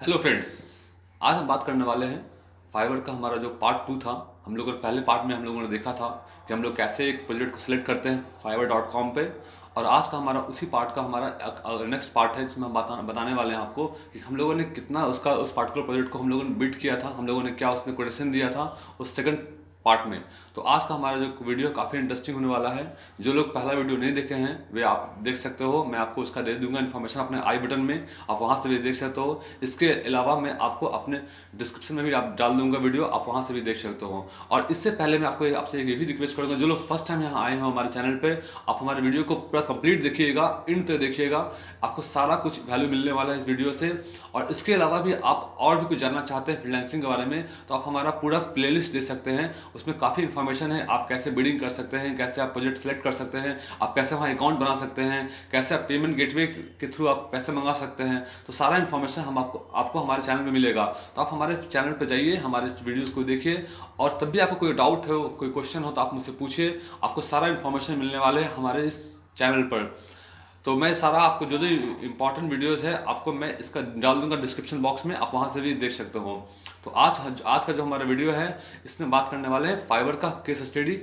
Hello friends. आज हम बात करने वाले हैं फाइवर का। हमारा जो पार्ट 2 था, हम लोगों ने पहले पार्ट में हम लोगों ने देखा था कि हम लोग कैसे एक प्रोजेक्ट को सिलेक्ट करते हैं fiverr.com पे। और आज का हमारा उसी पार्ट का हमारा नेक्स्ट पार्ट है, जिसमें हम बताने वाले हैं आपको कि हम लोगों ने कितना उस पार्टिकुलर प्रोजेक्ट को हम लोगों ने बिल्ड किया था, हम लोगों ने क्या उसमें कोटेशन दिया था उस सेकंड पार्ट में। तो आज का हमारा जो वीडियो काफ़ी इंटरेस्टिंग होने वाला है। जो लोग पहला वीडियो नहीं देखे हैं वे आप देख सकते हो, मैं आपको उसका दे दूंगा इन्फॉर्मेशन अपने आई बटन में, आप वहां से भी देख सकते हो। इसके अलावा मैं आपको अपने डिस्क्रिप्शन में भी आप डाल दूंगा वीडियो, आप वहां से भी देख सकते हो। और इससे पहले मैं आपको आपसे ये भी रिक्वेस्ट करूंगा, जो लोग फर्स्ट टाइम यहाँ आए हो हमारे चैनल पर, आप हमारे वीडियो को पूरा कंप्लीट देखिएगा, इन तक देखिएगा, आपको सारा कुछ वैल्यू मिलने वाला है इस वीडियो से। और इसके अलावा भी आप और भी कुछ जानना चाहते हैं फ्रीलांसिंग के बारे में, तो आप हमारा पूरा प्लेलिस्ट दे सकते हैं, उसमें काफ़ी इन्फॉर्मेशन है। आप कैसे बिडिंग कर सकते हैं, कैसे आप प्रोजेक्ट सेलेक्ट कर सकते हैं, आप कैसे वहाँ अकाउंट बना सकते हैं, कैसे आप पेमेंट गेटवे के थ्रू आप पैसे मंगा सकते हैं। तो सारा इन्फॉर्मेशन हम आपको हमारे चैनल में मिलेगा। तो आप हमारे चैनल पर जाइए, हमारे वीडियोस को देखिए, और तब भी आपको कोई डाउट हो, कोई क्वेश्चन हो तो आप मुझसे पूछिए। आपको सारा इन्फॉर्मेशन मिलने वाले हैं हमारे इस चैनल पर। तो मैं सारा आपको जो जो इंपॉर्टेंट वीडियोस है आपको मैं इसका डाल दूंगा डिस्क्रिप्शन बॉक्स में, आप वहां से भी देख सकते हो। तो आज का जो हमारा वीडियो है, इसमें बात करने वाले हैं फाइवर का केस स्टडी,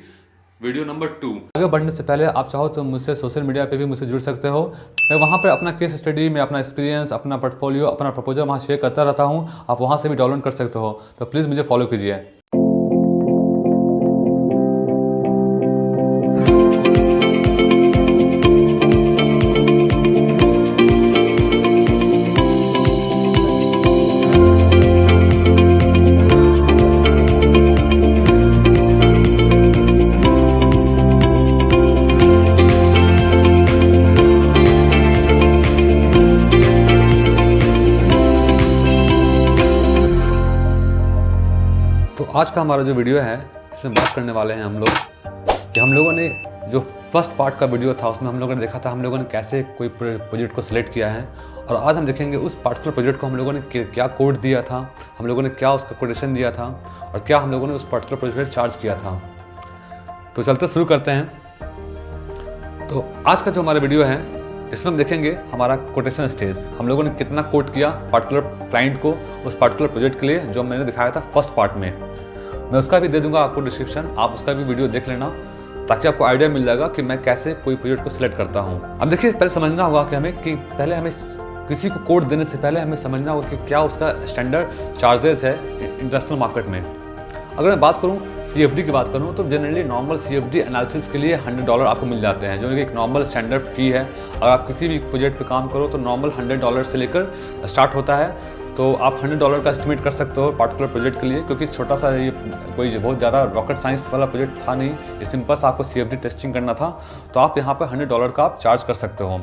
वीडियो नंबर 2। आगे बढ़ने से पहले आप चाहो तो मुझसे सोशल मीडिया पे भी मुझसे जुड़ सकते हो। मैं वहाँ पर अपना केस स्टडी में अपना एक्सपीरियंस, अपना पोर्टफोलियो, अपना प्रपोजल वहाँ शेयर करता रहता हूँ। आप वहाँ से भी डाउनलोड कर सकते हो, तो प्लीज़ मुझे फॉलो कीजिए। तो आज का हमारा जो वीडियो है, इसमें बात करने वाले हैं हम लोग कि हम लोगों ने जो फर्स्ट पार्ट का वीडियो था उसमें हम लोगों ने देखा था हम लोगों ने कैसे कोई प्रोजेक्ट को सिलेक्ट किया है। और आज हम देखेंगे उस पार्टिकुलर प्रोजेक्ट को हम लोगों ने क्या कोड दिया था, हम लोगों ने क्या उसका कोटेशन दिया था, और क्या हम लोगों ने उस पार्टिकुलर प्रोजेक्ट चार्ज किया था। तो चलते शुरू करते हैं। तो आज का जो हमारा वीडियो है, इसमें हम देखेंगे हमारा कोटेशन स्टेज, हम लोगों ने कितना कोट किया पार्टिकुलर क्लाइंट को उस पार्टिकुलर प्रोजेक्ट के लिए, जो मैंने दिखाया था फर्स्ट पार्ट में। मैं उसका भी दे दूंगा आपको डिस्क्रिप्शन, आप उसका भी वीडियो देख लेना, ताकि आपको आइडिया मिल जाएगा कि मैं कैसे कोई प्रोजेक्ट को सिलेक्ट करता हूँ। अब देखिए, पहले समझना होगा कि पहले हमें किसी को कोड देने से पहले हमें समझना होगा कि क्या उसका स्टैंडर्ड चार्जेस है इंटरनेशनल मार्केट में। अगर मैं बात करूँ CFD की बात करूँ, तो जनरली नॉर्मल CFD एनालिसिस के लिए $100 आपको मिल जाते हैं, जो कि एक नॉर्मल स्टैंडर्ड फ़ी है। अगर आप किसी भी प्रोजेक्ट पे काम करो तो नॉर्मल $100 से लेकर स्टार्ट होता है। तो आप $100 का एस्टिमेट कर सकते हो पार्टिकुलर प्रोजेक्ट के लिए, क्योंकि छोटा सा ये कोई बहुत ज़्यादा रॉकेट साइंस वाला प्रोजेक्ट था नहीं, ये सिंपल सा आपको CFD टेस्टिंग करना था। तो आप यहाँ पर $100 का आप चार्ज कर सकते हो।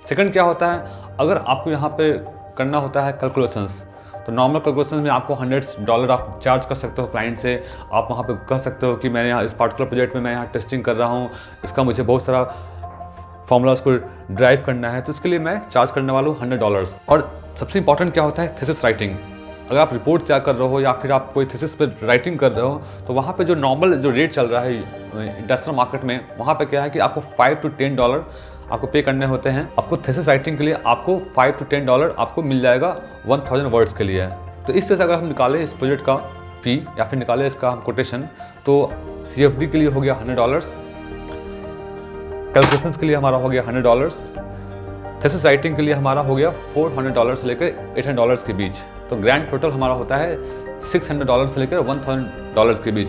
सेकंड क्या होता है, अगर आपको यहाँ पे करना होता है कैलकुलेशंस, तो नॉर्मल कैलकुलेशन में आपको $100 आप चार्ज कर सकते हो क्लाइंट से। आप वहाँ पे कह सकते हो कि मैंने यहाँ इस पार्टिकुलर प्रोजेक्ट में मैं यहाँ टेस्टिंग कर रहा हूँ, इसका मुझे बहुत सारा फॉर्मूलाज को ड्राइव करना है, तो इसके लिए मैं चार्ज करने वाला हूँ $100। और सबसे इंपॉर्टेंट क्या होता है, थीसिस राइटिंग। अगर आप रिपोर्ट तैयार कर रहे हो या फिर आप कोई थीसिस पे राइटिंग कर रहे हो, तो वहाँ पे जो नॉर्मल जो रेट चल रहा है इंटरनेशनल मार्केट में, वहाँ पे क्या है कि आपको $5 to $10 आपको पे करने होते हैं। आपको थीसिस राइटिंग के लिए आपको $5 to $10 आपको मिल जाएगा 1000 वर्ड्स के लिए। तो इस तरह से अगर हम निकालें इस प्रोजेक्ट का फ़ी या फिर निकालें इसका हम कोटेशन, तो CFD के लिए हो गया $100, कैलकुलेशंस के लिए हमारा हो गया $100, थीसिस राइटिंग के लिए हमारा हो गया $400 से लेकर $800 के बीच। तो ग्रैंड टोटल हमारा होता है $600 से लेकर $1000 के बीच।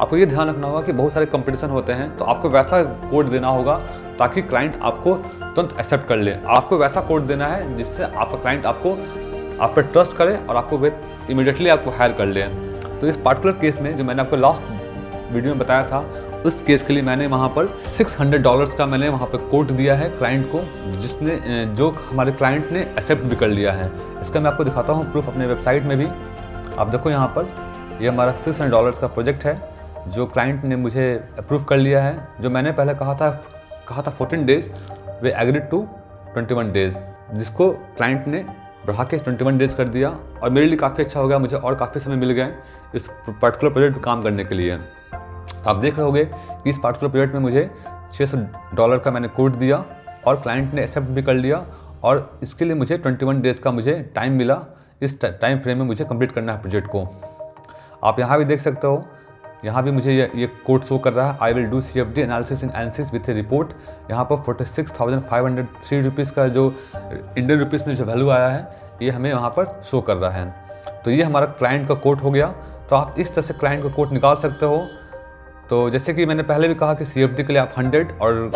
आपको ये ध्यान रखना होगा कि बहुत सारे कंपटीशन होते हैं, तो आपको वैसा कोड देना होगा ताकि क्लाइंट आपको तुरंत एक्सेप्ट कर ले। आपको वैसा कोड देना है जिससे आपका क्लाइंट आपको आप पर ट्रस्ट करे और आपको इमीडिएटली आपको हायर कर ले। तो इस पार्टिकुलर केस में जो मैंने आपको लास्ट वीडियो में बताया था, उस केस के लिए मैंने वहाँ पर $600 का मैंने वहाँ पर कोट दिया है क्लाइंट को, जो हमारे क्लाइंट ने एक्सेप्ट भी कर लिया है। इसका मैं आपको दिखाता हूँ प्रूफ अपने वेबसाइट में भी। आप देखो यहाँ पर, ये हमारा $600 का प्रोजेक्ट है जो क्लाइंट ने मुझे अप्रूव कर लिया है। जो मैंने पहले कहा था 14 डेज़, वे एग्रीड टू 21 डेज़, जिसको क्लाइंट ने बढ़ा के 21 डेज़ कर दिया। और मेरे लिए काफ़ी अच्छा हो गया, मुझे और काफ़ी समय मिल गया इस पर्टिकुलर प्रोजेक्ट पर काम करने के लिए। आप देख रहे होंगे कि इस पार्टिकुलर प्रोजेक्ट में मुझे $600 का मैंने कोड दिया और क्लाइंट ने एक्सेप्ट भी कर लिया, और इसके लिए मुझे 21 डेज़ का मुझे टाइम मिला इस टाइम फ्रेम में मुझे कंप्लीट करना है प्रोजेक्ट को। आप यहाँ भी देख सकते हो, यहाँ भी मुझे ये कोड शो कर रहा है, I will do CFD analysis in ANSYS with A report. यहाँ पर 46,503 रुपीज़ का जो इंडियन रुपीज़ में जो वैल्यू आया है ये हमें वहाँ पर शो कर रहा है। तो ये हमारा क्लाइंट का कोड हो गया। तो आप इस तरह से क्लाइंट का कोड निकाल सकते हो। तो जैसे कि मैंने पहले भी कहा कि CFD के लिए आप 100 और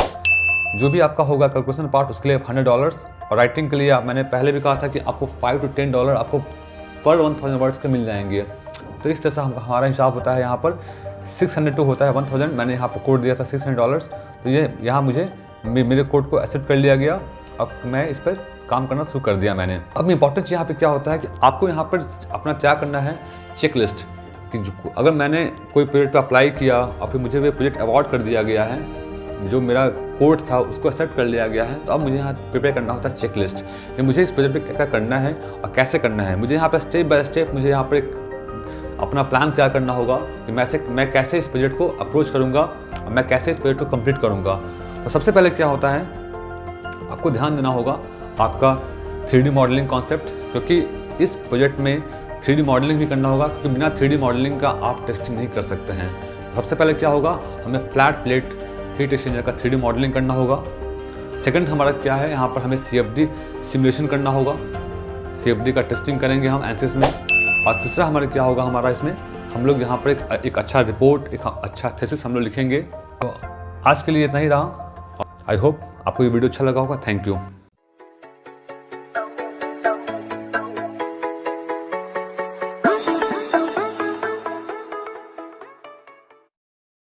जो भी आपका होगा कैलकुलेशन पार्ट उसके लिए $100 और राइटिंग के लिए मैंने पहले भी कहा था कि आपको $5 to $10 आपको पर 1000 वर्ड्स के मिल जाएंगे। तो इस तरह से हमारा हिसाब होता है। यहाँ पर 600 टू होता है 1000, मैंने यहाँ पर कोड दिया था $600। तो ये यहाँ मुझे मेरे कोड को एक्सेप्ट कर लिया गया। अब मैं इस पर काम करना शुरू कर दिया मैंने। अब इंपॉर्टेंट यहाँ पे क्या होता है कि आपको यहाँ पर अपना क्या करना है, चेक लिस्ट कि अगर मैंने कोई प्रोजेक्ट पर अप्लाई किया और फिर मुझे वो प्रोजेक्ट अवार्ड कर दिया गया है, जो मेरा कोड था उसको एक्सेप्ट कर लिया गया है, तो अब मुझे यहाँ प्रिपेयर करना होता है चेक लिस्ट कि मुझे इस प्रोजेक्ट पर क्या करना है और कैसे करना है। मुझे यहाँ पर स्टेप बाय स्टेप मुझे यहाँ पर अपना प्लान तैयार करना होगा कि मैं कैसे इस प्रोजेक्ट को अप्रोच करूँगा और मैं कैसे इस प्रोजेक्ट को कंप्लीट करूँगा। तो सबसे पहले क्या होता है, आपको ध्यान देना होगा आपका 3D मॉडलिंग कॉन्सेप्ट, क्योंकि इस प्रोजेक्ट में 3D मॉडलिंग भी करना होगा, क्योंकि बिना 3D मॉडलिंग का आप टेस्टिंग नहीं कर सकते हैं। सबसे पहले क्या होगा, हमें फ्लैट प्लेट हीट एक्सचेंजर का 3D मॉडलिंग करना होगा। सेकंड हमारा क्या है, यहाँ पर हमें CFD सिमुलेशन करना होगा, CFD का टेस्टिंग करेंगे हम ANSYS में। और तीसरा हमारा क्या होगा, हमारा इसमें हम लोग यहाँ पर एक अच्छा रिपोर्ट, एक अच्छा थीसिस हम लोग लिखेंगे। तो आज के लिए इतना ही रहा। आई होप आपको ये वीडियो अच्छा लगा होगा। Thank you.